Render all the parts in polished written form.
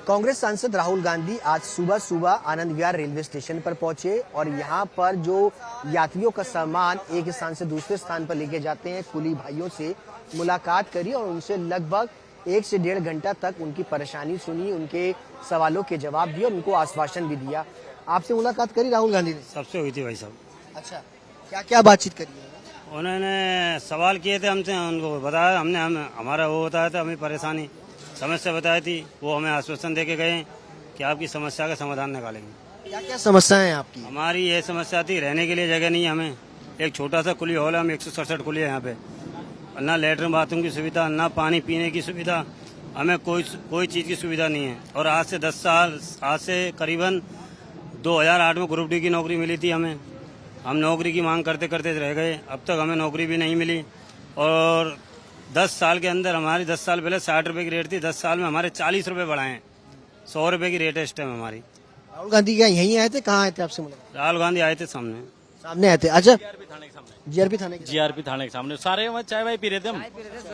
कांग्रेस सांसद राहुल गांधी आज सुबह सुबह आनंद विहार रेलवे स्टेशन पर पहुंचे और यहां पर जो यात्रियों का सामान एक स्थान से दूसरे स्थान पर लेके जाते हैं, कुली भाइयों से मुलाकात करी और उनसे लगभग 1 से 1.5 घंटा तक उनकी परेशानी सुनी, उनके सवालों के जवाब दिए और उनको आश्वासन भी दिया। आपसे मुलाकात करी राहुल गांधी ने? सबसे हुई थी भाई साहब। अच्छा, क्या क्या बातचीत करी है? उन्होंने सवाल किए थे हमसे, उनको बताया, हमने हमारा वो बताया था, हमें परेशानी समस्या बताई थी, वो हमें आश्वासन दे के गए कि आपकी समस्या का समाधान निकालेंगे। क्या क्या समस्याएं हैं आपकी? हमारी ये समस्या थी, रहने के लिए जगह नहीं है हमें। एक छोटा सा कुली हॉल है, हम 167 कुली है यहाँ पे, ना लेटरिन बाथरूम की सुविधा, ना पानी पीने की सुविधा, हमें कोई चीज़ की सुविधा नहीं है। और आज से 10 साल, आज से करीबन 2008 में ग्रुप डी की नौकरी मिली थी हमें। हम नौकरी की मांग करते करते रह गए, अब तक हमें नौकरी भी नहीं मिली। और 10 साल के अंदर हमारी 10 साल पहले 60 रुपए की रेट थी, 10 साल में हमारे 40 रुपए बढ़ाए हैं। 100 रुपए की रेट है इस टाइम हमारी। राहुल गांधी क्या यहीं आए थे? कहाँ आए थे आपसे मुलाकात? राहुल गांधी आए थे सामने आए थे। अच्छा, जीआरपी थाने के सामने सारे वहाँ चाय वाय पी रहे थे हम।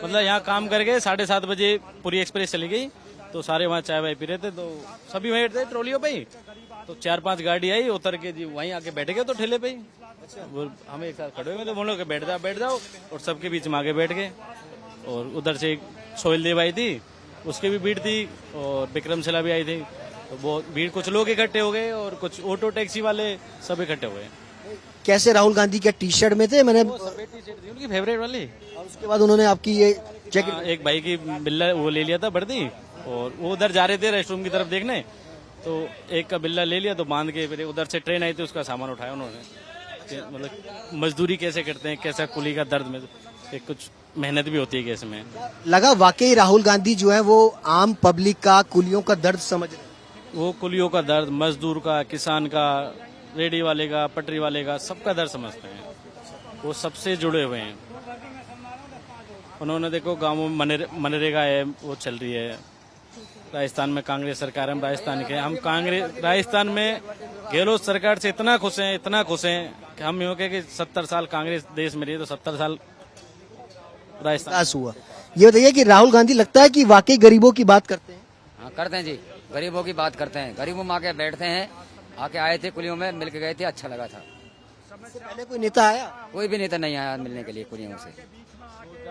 मतलब यहाँ काम करके 7:30 बजे पूरी एक्सप्रेस चली गई, तो सारे वहाँ चाय वाय पी रहे थे, तो सभी वहीं थे ट्रोलियों पे ही। तो 4-5 गाड़ी आई, उतर के जी वहीं आके बैठ गए, तो ठेले पे ही। वो हम एक साथ खड़े हुए थे, बोलो कि बैठ जाओ, और सबके बीच में आगे बैठ गए। और उधर से एक सोहेल देव आई थी, उसकी भी भीड़ थी, और विक्रमशिला भी आई थी। तो बहुत भीड़, कुछ लोग इकट्ठे हो गए और कुछ ऑटो टैक्सी वाले सब इकट्ठे हो गए। कैसे राहुल गांधी क्या टी शर्ट में थे? मैंने टी शर्ट थी उनकी फेवरेट वाली, और उसके बाद उन्होंने आपकी ये जैकेट, एक भाई की बिल्ला वो ले लिया था वर्दी, और वो उधर जा रहे थे रेस्टरूम की तरफ देखने, तो एक का बिल्ला ले लिया, तो बांध के फिर उधर से ट्रेन आई थी, उसका सामान उठाया उन्होंने। मतलब मजदूरी कैसे करते हैं, कैसा कुली का दर्द में, कुछ मेहनत भी होती है इसमें। लगा वाकई राहुल गांधी जो है वो आम पब्लिक का, कुलियों का दर्द समझ रहे हैं। वो कुलियों का दर्द, मजदूर का, किसान का, रेडी वाले का, पटरी वाले का, सबका दर्द समझते हैं। वो सबसे जुड़े हुए हैं। उन्होंने देखो गाँवों में मनरेगा है, वो चल रही है। राजस्थान में कांग्रेस सरकार है, हम राजस्थान के, हम राजस्थान में गहलोत सरकार से इतना खुश हैं कि हम यूँ कि 70 साल कांग्रेस देश में रही, तो 70 साल राजस्थान हुआ। ये बताइए कि राहुल गांधी लगता है कि वाकई गरीबों की बात करते हैं? हाँ, करते हैं जी, गरीबों की बात करते हैं। गरीबों में आके बैठते हैं, आके आए थे कुलियों में, मिल के गए थे, अच्छा लगा था। इससे पहले कोई नेता आया? कोई भी नेता नहीं आया मिलने के लिए कुलियों से।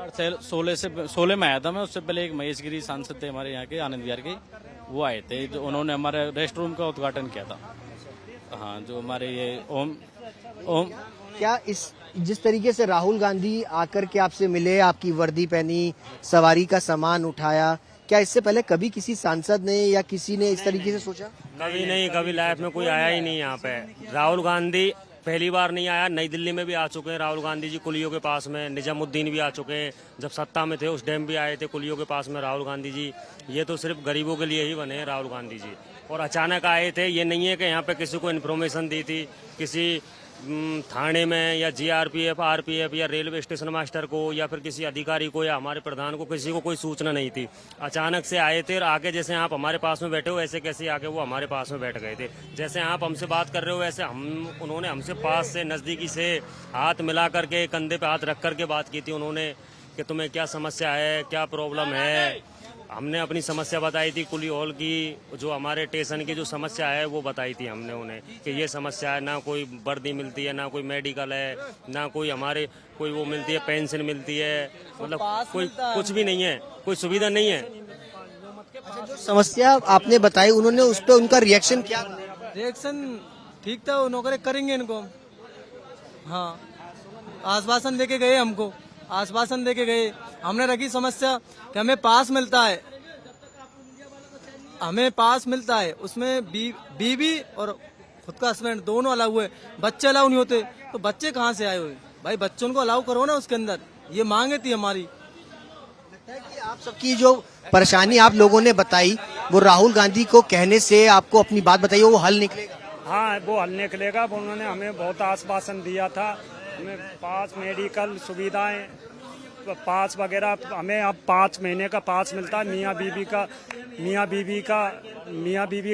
2016 में आया था मैं, उससे पहले एक महेश गिरी सांसद थे हमारे यहाँ के, आनंद विहार के, वो आए थे, जो उन्होंने हमारे रेस्ट रूम का उद्घाटन किया था। हाँ, जो हमारे ये ओम क्या इस जिस तरीके से राहुल गांधी आकर के आपसे मिले, आपकी वर्दी पहनी, सवारी का सामान उठाया, क्या इससे पहले कभी किसी सांसद ने या किसी ने इस तरीके से सोचा? कभी नहीं, कभी लाइफ में कोई आया ही नहीं यहाँ पे। राहुल गांधी पहली बार नहीं आया, नई दिल्ली में भी आ चुके हैं राहुल गांधी जी, कुलियों के पास में। निजामुद्दीन भी आ चुके हैं, जब सत्ता में थे उस टाइम भी आए थे कुलियों के पास में राहुल गांधी जी। ये तो सिर्फ गरीबों के लिए ही बने हैं राहुल गांधी जी, और अचानक आए थे। ये नहीं है कि यहाँ पे किसी को इन्फॉर्मेशन दी थी, किसी थाने में या जीआरपीएफ, आरपीएफ या रेलवे स्टेशन मास्टर को या फिर किसी अधिकारी को या हमारे प्रधान को, किसी को कोई सूचना नहीं थी। अचानक से आए थे और आगे जैसे आप हमारे पास में बैठे हो ऐसे कैसे आके वो हमारे पास में बैठ गए थे। जैसे आप हमसे बात कर रहे हो वैसे उन्होंने हमसे पास से, नज़दीकी से हाथ मिला करके, कंधे पे हाथ रख करके बात की थी उन्होंने कि तुम्हें क्या समस्या है, क्या प्रॉब्लम है। हमने अपनी समस्या बताई थी, कुली हॉल की जो हमारे स्टेशन की जो समस्या है वो बताई थी हमने उन्हें कि ये समस्या है। ना कोई वर्दी मिलती है, ना कोई मेडिकल है, ना कोई हमारे कोई वो मिलती है, पेंशन मिलती है, मतलब कोई कुछ भी नहीं है, कोई सुविधा नहीं है। अच्छा, जो समस्या आपने बताई, उन्होंने उस पर उनका रिएक्शन क्या? रिएक्शन ठीक था, उन्होंने करेंगे इनको। हाँ, आश्वासन देके गए हमको, आश्वासन देके गए। हमने रखी समस्या कि हमें पास मिलता है, उसमें बीवी और खुद का हस्बैंड दोनों अलाउ हुए, बच्चे अलाउ नहीं होते। तो बच्चे कहाँ से आए हुए भाई? बच्चों को अलाउ करो ना उसके अंदर, ये मांगे थी हमारी। लगता है कि आप सबकी जो परेशानी आप लोगों ने बताई, वो राहुल गांधी को कहने से, आपको अपनी बात बताई, वो हल निकलेगा? हाँ, वो हल निकलेगा। उन्होंने हमें बहुत आश्वासन दिया था, हमें 5 मेडिकल सुविधाएं, पास वगैरह, हमें अब 5 महीने का पास मिलता है। मियाँ बीवी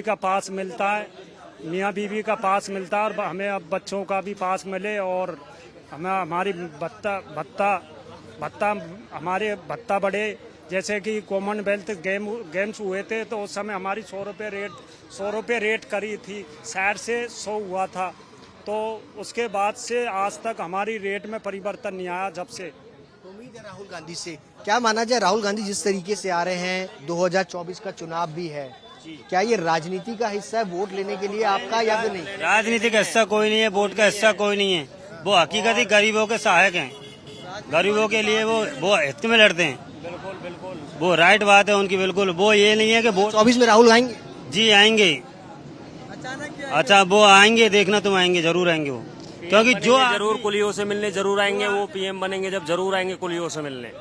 का पास मिलता है, मियाँ बीवी का पास मिलता है, और हमें अब बच्चों का भी पास मिले, और हमें हमारी भत्ता हमारे भत्ता बढ़े, जैसे कि कॉमनवेल्थ गेम्स हुए थे तो उस समय हमारी 100 रुपये रेट करी थी, साइड से 100 हुआ था। तो उसके बाद से आज तक हमारी रेट में परिवर्तन नहीं आया जब से। उम्मीद है राहुल गांधी से, क्या माना जाए राहुल गांधी जिस तरीके से आ रहे हैं, 2024 का चुनाव भी है, क्या ये राजनीति का हिस्सा है वोट लेने के लिए आपका या फिर नहीं? राजनीति का हिस्सा कोई नहीं है, वोट का हिस्सा कोई नहीं है। वो हकीकती गरीबों के सहायक हैं, गरीबों के लिए वो हित में लड़ते हैं। बिल्कुल बिल्कुल, वो राइट बात है उनकी, बिल्कुल। वो ये नहीं है कि वोट 24 में राहुल आएंगे? जी आएंगे। अच्छा वो आएंगे, देखना तुम आएंगे, जरूर आएंगे वो, क्योंकि जो जरूर कुलियों से मिलने जरूर आएंगे। वो पीएम बनेंगे जब जरूर आएंगे कुलियों से मिलने,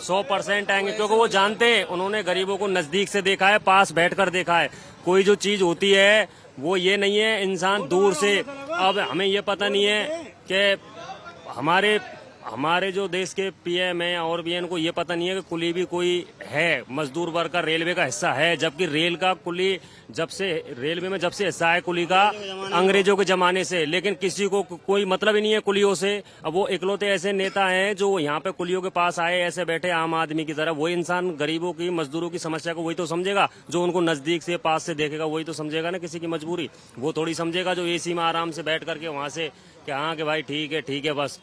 100% आएंगे, क्योंकि वो जानते हैं, उन्होंने गरीबों को नजदीक से देखा है, पास बैठकर देखा है। कोई जो चीज होती है वो ये नहीं है इंसान दूर से। अब हमें ये पता नहीं है कि हमारे जो देश के पीएम है और भी इनको ये पता नहीं है कि कुली भी कोई है, मजदूर वर्ग का रेलवे का हिस्सा है, जबकि रेलवे में जब से हिस्सा है कुली का अंग्रेजों के जमाने से, लेकिन किसी को कोई मतलब ही नहीं है कुलियों से। अब वो इकलौते ऐसे नेता हैं जो यहाँ पे कुलियों के पास आए, ऐसे बैठे आम आदमी की तरह। वही इंसान गरीबों की, मजदूरों की समस्या को वही तो समझेगा, जो उनको नजदीक से पास से देखेगा वही तो समझेगा ना किसी की मजबूरी। वो थोड़ी समझेगा जो एसी में आराम से बैठ करके वहां से कि हाँ कि भाई ठीक है बस,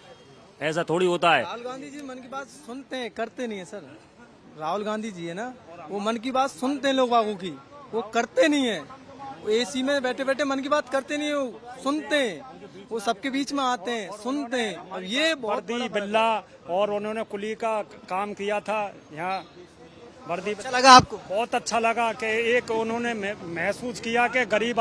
ऐसा थोड़ी होता है। राहुल गांधी जी मन की बात सुनते हैं, करते नहीं है सर। राहुल गांधी जी है ना, वो मन की बात सुनते हैं लोग बागों की, वो करते नहीं है। वो एसी में बैठे बैठे मन की बात करते नहीं है, वो सुनते हैं, वो सबके बीच में आते हैं, सुनते हैं। अब ये बहुत वर्दी बिल्ला और उन्होंने कुली का काम किया था यहाँ। वर्दी अच्छा लगा आपको? बहुत अच्छा लगा कि एक उन्होंने महसूस किया कि गरीब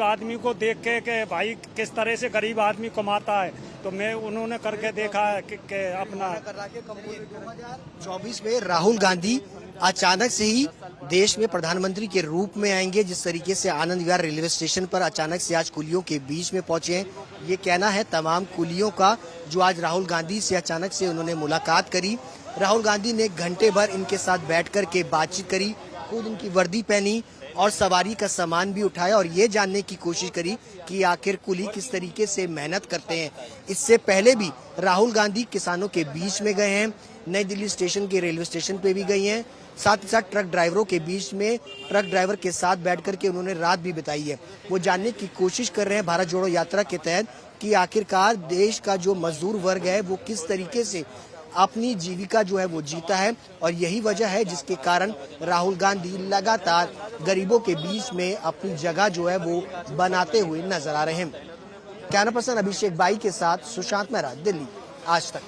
आदमी को देख के भाई किस तरह से गरीब आदमी कमाता है, तो उन्होंने करके देखा है कि अपना 2024 में राहुल गांधी अचानक से ही देश में प्रधानमंत्री के रूप में आएंगे। जिस तरीके से आनंद विहार रेलवे स्टेशन पर अचानक से आज कुलियों के बीच में पहुंचे हैं, ये कहना है तमाम कुलियों का, जो आज राहुल गांधी से अचानक से उन्होंने मुलाकात करी। राहुल गांधी ने घंटे भर इनके साथ बैठ कर के बातचीत करी, खुद इनकी वर्दी पहनी और सवारी का सामान भी उठाया और ये जानने की कोशिश करी कि आखिर कुली किस तरीके से मेहनत करते हैं। इससे पहले भी राहुल गांधी किसानों के बीच में गए हैं, नई दिल्ली स्टेशन के रेलवे स्टेशन पे भी गई हैं, साथ ही साथ ट्रक ड्राइवरों के बीच में ट्रक ड्राइवर के साथ बैठ कर के उन्होंने रात भी बिताई है। वो जानने की कोशिश कर रहे हैं भारत जोड़ो यात्रा के तहत कि आखिरकार देश का जो मजदूर वर्ग है वो किस तरीके से अपनी जीविका जो है वो जीता है, और यही वजह है जिसके कारण राहुल गांधी लगातार गरीबों के बीच में अपनी जगह जो है वो बनाते हुए नजर आ रहे हैं। कैमरा पर्सन अभिषेक बाई के साथ सुशांत मेहरा, दिल्ली आज तक।